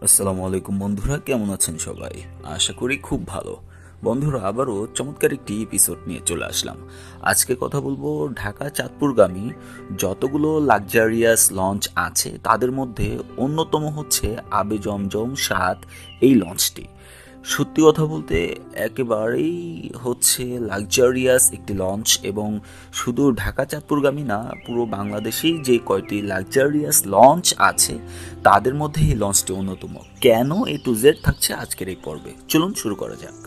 আসসালামু আলাইকুম বন্ধুরা, কেমন আছেন সবাই? আশা করি খুব ভালো। বন্ধুরা, আবারও চমৎকার একটি এপিসোড নিয়ে চলে আসলাম। আজকে কথা বলবো ঢাকা চাঁদপুরগামী যতগুলো লাক্সারিয়াস লঞ্চ আছে তাদের মধ্যে অন্যতম হচ্ছে আবে জমজম ৭ এই লঞ্চটি। সত্যি কথা বলতে একেবারেই হচ্ছে লাক্সারিয়াস একটি লঞ্চ, এবং শুধু ঢাকা চাঁদপুরগামী না, পুরো বাংলাদেশেই যে কয়টি লাক্সারিয়াস লঞ্চ আছে তাদের মধ্যে এই লঞ্চটি অন্যতম। কেন এ টু জেড থাকছে আজকের এই পর্বে, চলুন শুরু করা যাক।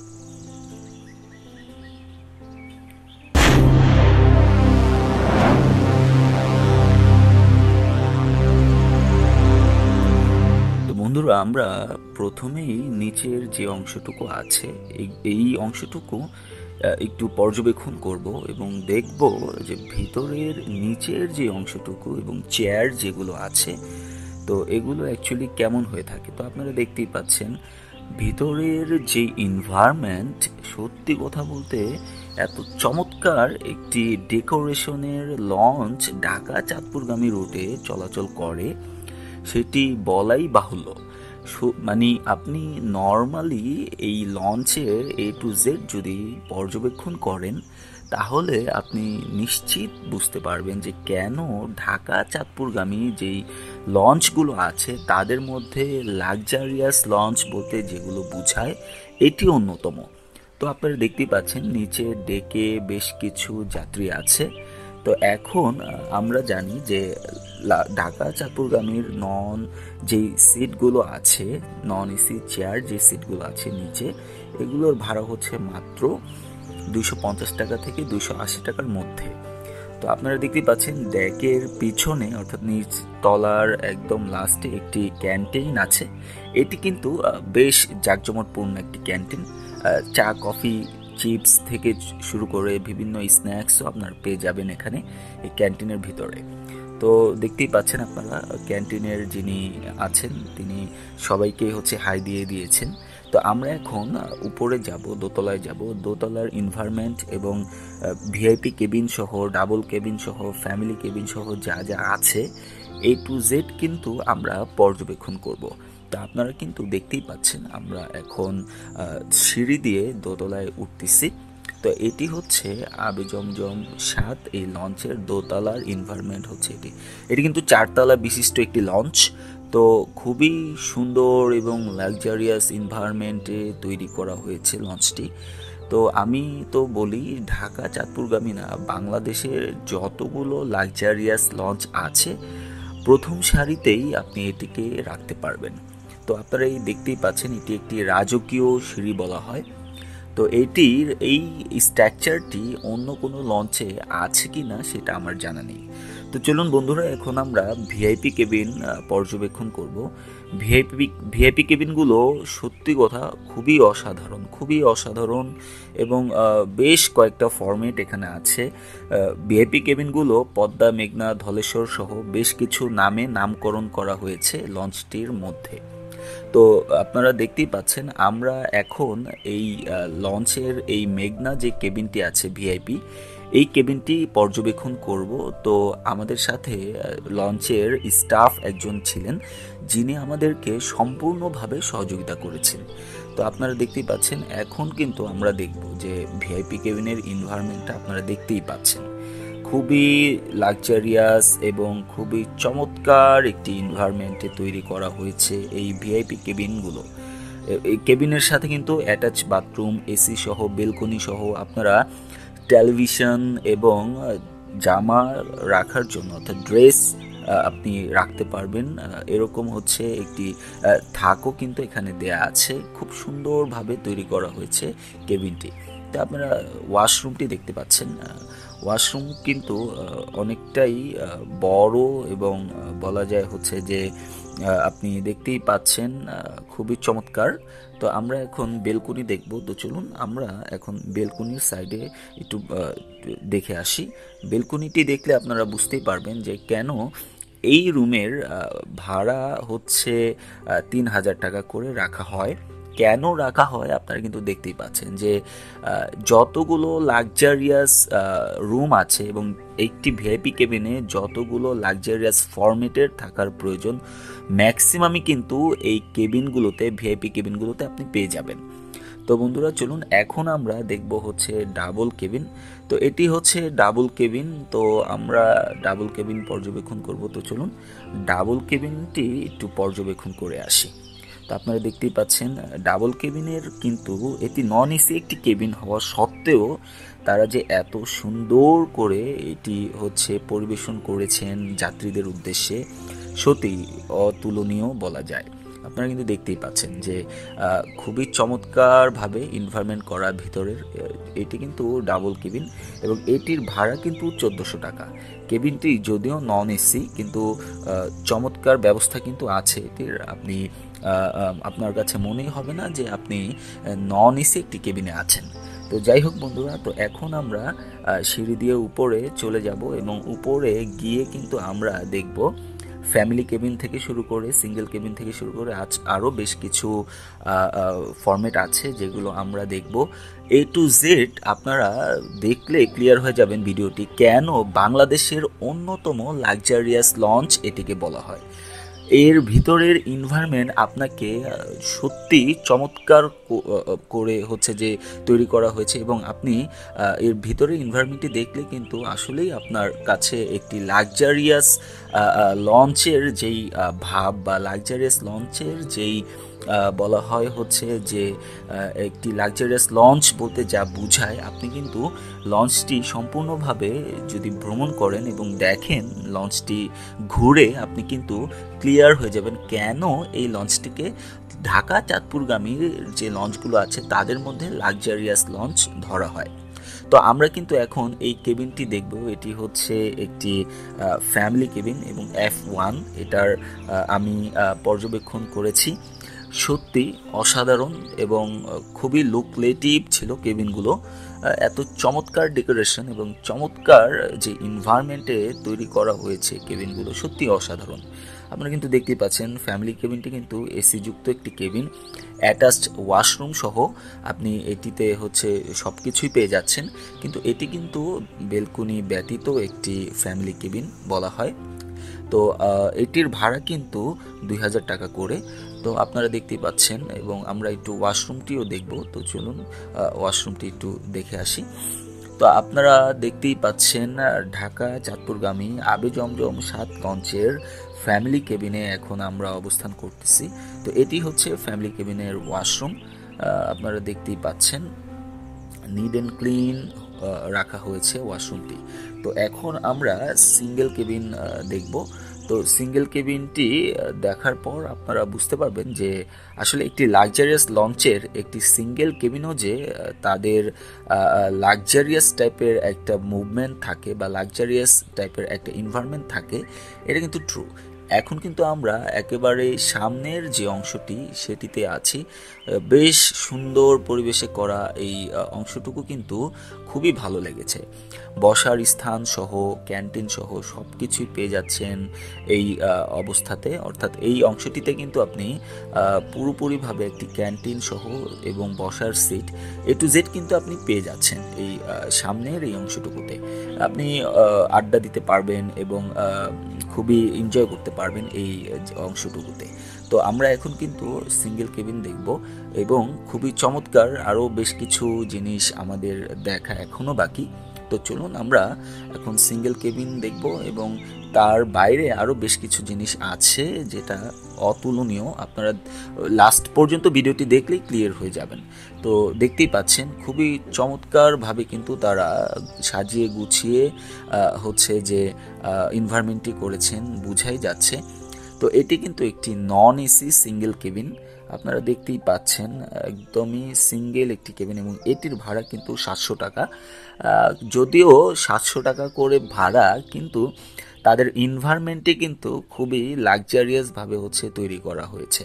তো বন্ধুরা, আমরা প্রথমেই নিচের যে অংশটুকু আছে এই অংশটুকু একটু পর্যবেক্ষণ করব এবং দেখব যে ভিতরের নিচের যে অংশটুকু এবং চেয়ার যেগুলো আছে, তো এগুলো অ্যাকচুয়ালি কেমন হয়ে থাকে। তো আপনারা দেখতেই পাচ্ছেন ভিতরের যে এনভায়রনমেন্ট, সত্যি কথা বলতে এত চমৎকার একটি ডেকোরেশনের লঞ্চ ঢাকা চাঁদপুরগামী রুটে চলাচল করে সেটি বলাই বাহুল্য। মানে আপনি নর্মালি এই লঞ্চের এ টু জেড যদি পর্যবেক্ষণ করেন তাহলে আপনি নিশ্চিত বুঝতে পারবেন যে কেন ঢাকা চাঁদপুরগামী যেই লঞ্চগুলো আছে তাদের মধ্যে লাক্সারিয়াস লঞ্চ বলতে যেগুলো বোঝায় এটি অন্যতম। তো আপনারা দেখতেই পাচ্ছেন নিচে ডেকে বেশ কিছু যাত্রী আছে। তো এখন আমরা জানি যে ঢাকা চাঁদপুরগামীর যেই সিটগুলো আছে, নন এসি চেয়ার যে সিটগুলো আছে নিচে, এগুলোর ভাড়া হচ্ছে মাত্র 250 টাকা থেকে 280 টাকার মধ্যে। তো আপনারা দেখতেই পাচ্ছেন ডেকের পিছনে অর্থাৎ নিচ তলার একদম লাস্টে একটি ক্যান্টিন আছে। এটি কিন্তু বেশ জাঁকজমকপূর্ণ একটি ক্যান্টিন। চা, কফি, চিপস থেকে শুরু করে বিভিন্ন স্ন্যাক্সও আপনার পেয়ে যাবেন এখানে এই ক্যান্টিনের ভিতরে। তো দেখতেই পাচ্ছেন আপনারা ক্যান্টিনের যিনি আছেন তিনি সবাইকে হচ্ছে হাই দিয়ে দিয়েছেন। তো আমরা এখন উপরে যাব, দোতলায় যাব। দোতলার এনভায়রনমেন্ট এবং ভিআইপি কেবিন সহ, ডাবল কেবিন সহ, ফ্যামিলি কেবিন সহ যা যা আছে এ টু জেড কিন্তু আমরা পর্যবেক্ষণ করব। তা আপনারা কিন্তু দেখতেই পাচ্ছেন আমরা এখন সিঁড়ি দিয়ে দোতলায় উঠতেছি। তো এটি হচ্ছে আবে জমজম ৭ এই লঞ্চের দোতলার এনভায়রনমেন্ট হচ্ছে এটি। এটি কিন্তু ৪ তলা বিশিষ্ট একটি লঞ্চ। তো খুবই সুন্দর এবং লাক্সারিয়াস এনভায়রনমেন্টে তৈরি করা হয়েছে লঞ্চটি। তো আমি তো বলি ঢাকা চাঁদপুরগামী না, বাংলাদেশের যতগুলো লাক্সারিয়াস লঞ্চ আছে প্রথম সারিতেই আপনি এটিকে রাখতে পারবেন। তো আপনারা এই দেখতেই পাচ্ছেন এটি একটি রাজকীয় সিঁড়ি বলা হয়। তো এটির এই স্ট্রাকচারটি অন্য কোনো লঞ্চে আছে কি না সেটা আমার জানা নেই। তো চলুন বন্ধুরা, এখন আমরা ভিআইপি কেবিন পর্যবেক্ষণ করব। ভিআইপি কেবিনগুলো সত্যি কথা খুবই অসাধারণ, খুবই অসাধারণ, এবং বেশ কয়েকটা ফরম্যাট এখানে আছে। ভিআইপি কেবিনগুলো পদ্মা, মেঘনা, ধলেশ্বর সহ বেশ কিছু নামে নামকরণ করা হয়েছে লঞ্চটির মধ্যে। তো আপনারা দেখতেই পাচ্ছেন আমরা এখন এই লঞ্চের এই মেঘনা যে কেবিনটি আছে ভিআইপি, এই কেবিনটি পর্যবেক্ষণ করব। তো আমাদের সাথে লঞ্চের স্টাফ একজন ছিলেন যিনি আমাদেরকে সম্পূর্ণভাবে সহযোগিতা করেছেন। তো আপনারা দেখতেই পাচ্ছেন এখন কিন্তু আমরা দেখব যে ভিআইপি কেবিনের এনভায়রনমেন্টটা আপনারা দেখতেই পাচ্ছেন খুবই লাক্সারিয়াস এবং খুবই চমৎকার একটি এনভায়রনমেন্টে তৈরি করা হয়েছে এই ভিআইপি কেবিনগুলো। এই কেবিনের সাথে কিন্তু অ্যাটাচ বাথরুম, এসি সহ, বেলকনি সহ আপনারা টেলিভিশন এবং জামা রাখার জন্য অর্থাৎ ড্রেস আপনি রাখতে পারবেন। এরকম হচ্ছে একটি থাকও কিন্তু এখানে দেয়া আছে। খুব সুন্দরভাবে তৈরি করা হয়েছে কেবিনটি। তো আপনারা ওয়াশরুমটি দেখতে পাচ্ছেন। ওয়াশরুম কিন্তু অনেকটাই বড় এবং বলা যায় হচ্ছে যে আপনি দেখতেই পাচ্ছেন খুবই চমৎকার। তো আমরা এখন বেলকনি দেখব। তো চলুন আমরা এখন বেলকনির সাইডে একটু দেখে আসি। বেলকনিটি দেখলে আপনারা বুঝতেই পারবেন যে কেন এই রুমের ভাড়া হচ্ছে ৩,০০০ টাকা করে রাখা হয়। কেন রাখা হয় আপনারা কিন্তু দেখতেই পাচ্ছেন যে যতগুলো লাক্সারিয়াস রুম আছে এবং একটি ভিআইপি কেবিনে যতগুলো লাক্সারিয়াস ফরম্যাটের থাকার প্রয়োজন ম্যাক্সিমামই কিন্তু এই কেবিনগুলোতে, ভিআইপি কেবিনগুলোতে আপনি পেয়ে যাবেন। তো বন্ধুরা চলুন এখন আমরা দেখব হচ্ছে ডাবল কেবিন। তো এটি হচ্ছে ডাবল কেবিন, তো আমরা ডাবল কেবিন পর্যবেক্ষণ করব। তো চলুন ডাবল কেবিনটি একটু পর্যবেক্ষণ করে আসি। তো আপনারা দেখতেই পাচ্ছেন ডাবল কেবিনের কিন্তু এটি নন এসি একটি কেবিন হওয়া সত্ত্বেও তারা যে এত সুন্দর করে এটি হচ্ছে পরিবেশন করেছেন যাত্রীদের উদ্দেশ্যে, সত্যি অতুলনীয় বলা যায়। আপনারা কিন্তু দেখতেই পাচ্ছেন যে খুবই চমৎকারভাবে এনভায়রনমেন্ট করা ভিতরের। এটি কিন্তু ডাবল কেবিন এবং এটির ভাড়া কিন্তু 1400 টাকা। কেবিনটি যদিও নন এসি কিন্তু চমৎকার ব্যবস্থা কিন্তু আছে এটির। আপনি আপনার কাছে মনেই হবে না যে আপনি নন এসি একটি কেবিনে আছেন। তো যাই হোক বন্ধুরা, তো এখন আমরা সিঁড়ি দিয়ে উপরে চলে যাব এবং উপরে গিয়ে কিন্তু আমরা দেখব ফ্যামিলি কেবিন থেকে শুরু করে, সিঙ্গেল কেবিন থেকে শুরু করে আরও বেশ কিছু ফরম্যাট আছে যেগুলো আমরা দেখব। A to Z আপনারা দেখলে ক্লিয়ার হয়ে যাবেন ভিডিওটি কেন বাংলাদেশের অন্যতম লাক্সারিয়াস লঞ্চ এটিকে বলা হয়। এর ভিতরের এনভায়রনমেন্ট আপনাকে সত্যি চমৎকার করে হচ্ছে যে তৈরি করা হয়েছে এবং আপনি এর ভিতরের এনভায়রনমেন্টটি দেখলে কিন্তু আসলেই আপনার কাছে একটি লাক্সারিয়াস লঞ্চের যেই ভাব বা লাক্সারিয়াস লঞ্চের যেই বলা হয় হচ্ছে যে একটি লাক্সারিয়াস লঞ্চ বলতে যা বোঝায়, আপনি কিন্তু লঞ্চটি সম্পূর্ণভাবে যদি ভ্রমণ করেন এবং দেখেন লঞ্চটি ঘুরে, আপনি কিন্তু ক্লিয়ার হয়ে যাবেন কেন এই লঞ্চটিকে ঢাকা চাঁদপুরগামী যে লঞ্চগুলো আছে তাদের মধ্যে লাক্সারিয়াস লঞ্চ ধরা হয়। তো আমরা কিন্তু এখন এই কেবিনটি দেখব। এটি হচ্ছে একটি ফ্যামিলি কেবিন এবং F1 এটার আমি পর্যবেক্ষণ করেছি। সত্যি অসাধারণ এবং খুবই লুকলেটিভ ছিল কেবিনগুলো। এত চমৎকার ডেকোরেশন এবং চমৎকার যে এনভায়রনমেন্টে তৈরি করা হয়েছে কেবিনগুলো সত্যি অসাধারণ। আপনারা কিন্তু দেখতেই পাচ্ছেন ফ্যামিলি কেবিনটি কিন্তু এসি যুক্ত একটি কেবিন, অ্যাটাচড ওয়াশরুম সহ আপনি এটিতে হচ্ছে সব কিছুই পেয়ে যাচ্ছেন। কিন্তু এটি কিন্তু বেলকনি ব্যতীত একটি ফ্যামিলি কেবিন বলা হয়। তো এটির ভাড়া কিন্তু 2000 টাকা করে। তো আপনারা দেখতেই পাচ্ছেন এবং আমরা একটু ওয়াশরুমটিও দেখব। তো চলুন ওয়াশরুমটি একটু দেখে আসি। তো আপনারা দেখতেই পাচ্ছেন ঢাকা চাঁদপুরগামী আবে জমজম 7 লঞ্চের ফ্যামিলি কেবিনে এখন আমরা অবস্থান করতেছি। তো এটি হচ্ছে ফ্যামিলি কেবিনের ওয়াশরুম। আপনারা দেখতেই পাচ্ছেন নিট অ্যান্ড ক্লিন রাখা হয়েছে ওয়াশরুমটি। তো এখন আমরা সিঙ্গেল কেবিন দেখব। তো সিঙ্গেল কেবিনটি দেখার পর আপনারা বুঝতে পারবেন যে আসলে একটি লাক্সারিয়াস লঞ্চের একটি সিঙ্গেল কেবিনও যে তাদের লাক্সারিয়াস টাইপের একটা মুভমেন্ট থাকে বা লাক্সারিয়াস টাইপের একটা এনভায়রনমেন্ট থাকে, এটা কিন্তু ট্রু। এখন কিন্তু আমরা একেবারে সামনের যে অংশটি সেটিতে আছি। বেশ সুন্দর পরিবেশে করা এই অংশটুকু কিন্তু খুবই ভালো লেগেছে। বসার স্থান সহ, ক্যান্টিন সহ সব কিছুই পেয়ে যাচ্ছেন এই অবস্থাতে। অর্থাৎ এই অংশটিতে কিন্তু আপনি পুরোপুরিভাবে একটি ক্যান্টিন সহ এবং বসার সিট A to Z কিন্তু আপনি পেয়ে যাচ্ছেন এই সামনের এই অংশটুকুতে। আপনি আড্ডা দিতে পারবেন এবং খুবই এনজয় করতে পারবেন এই অংশটুকুতে। তো আমরা এখন কিন্তু সিঙ্গেল কেবিন দেখব এবং খুবই চমৎকার আরও বেশ কিছু জিনিস আমাদের দেখা এখনও বাকি। তো চলুন আমরা এখন সিঙ্গেল কেবিন দেখব এবং তার বাইরে আরও বেশ কিছু জিনিস আছে যেটা অতুলনীয়। আপনারা লাস্ট পর্যন্ত ভিডিওটি দেখলেই ক্লিয়ার হয়ে যাবেন। তো দেখতেই পাচ্ছেন খুবই চমৎকারভাবে কিন্তু তারা সাজিয়ে গুছিয়ে হচ্ছে যে এনভায়রনমেন্টটি করেছেন, বুঝাই যাচ্ছে। তো এটি কিন্তু একটি নন এসি সিঙ্গেল কেবিন। আপনারা দেখতেই পাচ্ছেন একদমই সিঙ্গেল একটি কেবিন এবং এটির ভাড়া কিন্তু 700 টাকা। যদিও 700 টাকা করে ভাড়া, কিন্তু তাদের এনভায়রনমেন্টটি কিন্তু খুবই লাক্সারিয়াসভাবে হচ্ছে তৈরি করা হয়েছে,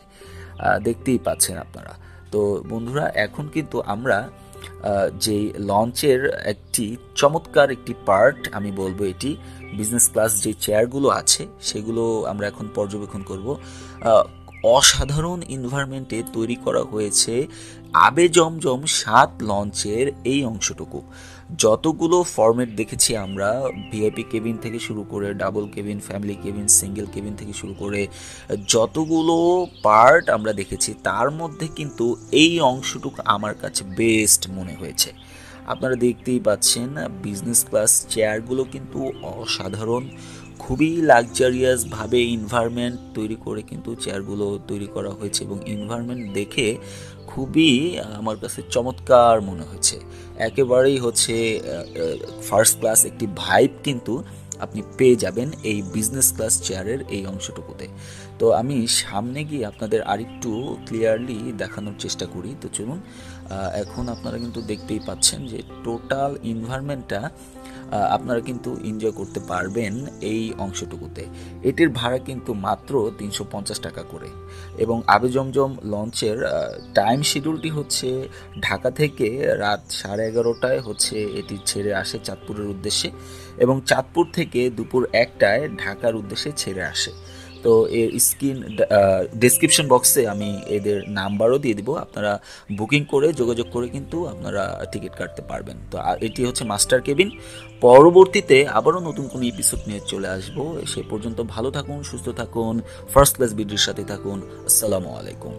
দেখতেই পাচ্ছেন আপনারা। তো বন্ধুরা এখন কিন্তু আমরা যে লঞ্চের একটি চমৎকার একটি পার্ট আমি বলবো, এটি বিজনেস ক্লাস যে চেয়ারগুলো আছে সেগুলো আমরা এখন পর্যবেক্ষণ করব। অসাধারণ এনভায়রনমেন্টে তৈরি করা হয়েছে আবে জমজম 7 লঞ্চের এই অংশটুকু। যতগুলো ফরম্যাট দেখেছি আমরা, ভিআইপি কেবিন থেকে শুরু করে double cabin, family cabin, single cabin থেকে শুরু করে যতগুলো পার্ট আমরা দেখেছি, তার মধ্যে কিন্তু এই অংশটুকু আমার কাছে বেস্ট মনে হয়েছে। আপনারা দেখতেই পাচ্ছেন বিজনেস ক্লাস চেয়ারগুলো কিন্তু অসাধারণ, খুবই লাক্সারিয়াসভাবে এনভায়রনমেন্ট তৈরি করে কিন্তু চেয়ারগুলো তৈরি করা হয়েছে, এবং এনভায়রনমেন্ট দেখে খুবই আমার কাছে চমৎকার মনে হয়েছে। একেবারেই হচ্ছে ফার্স্ট ক্লাস একটি ভাইব কিন্তু আপনি পেয়ে যাবেন এই বিজনেস ক্লাস চেয়ারের এই অংশটুকুতে। তো আমি সামনে গিয়ে আপনাদের আরেকটু ক্লিয়ারলি দেখানোর চেষ্টা করি। তো চলুন, এখন আপনারা কিন্তু দেখতেই পাচ্ছেন যে টোটাল এনভায়রনমেন্টটা আপনারা কিন্তু এনজয় করতে পারবেন এই অংশটুকুতে। এটির ভাড়া কিন্তু মাত্র 350 টাকা করে, এবং আবে জমজম লঞ্চের টাইম শিডিউলটি হচ্ছে ঢাকা থেকে রাত 11:30টায় হচ্ছে এটি ছেড়ে আসে চাঁদপুরের উদ্দেশ্যে, এবং চাঁদপুর থেকে দুপুর 1টায় ঢাকার উদ্দেশ্যে ছেড়ে আসে। তো এর স্ক্রিন ডেসক্রিপশন বক্সে আমি এদের নাম্বারও দিয়ে দিব, আপনারা বুকিং করে যোগাযোগ করে কিন্তু আপনারা টিকিট কাটতে পারবেন। তো এটি হচ্ছে মাস্টার কেবিন। পরবর্তীতে আবারও নতুন কোনো এপিসোড নিয়ে চলে আসবো। সে পর্যন্ত ভালো থাকুন, সুস্থ থাকুন, ফার্স্ট ক্লাস বিডির সাথে থাকুন। আসসালামু আলাইকুম।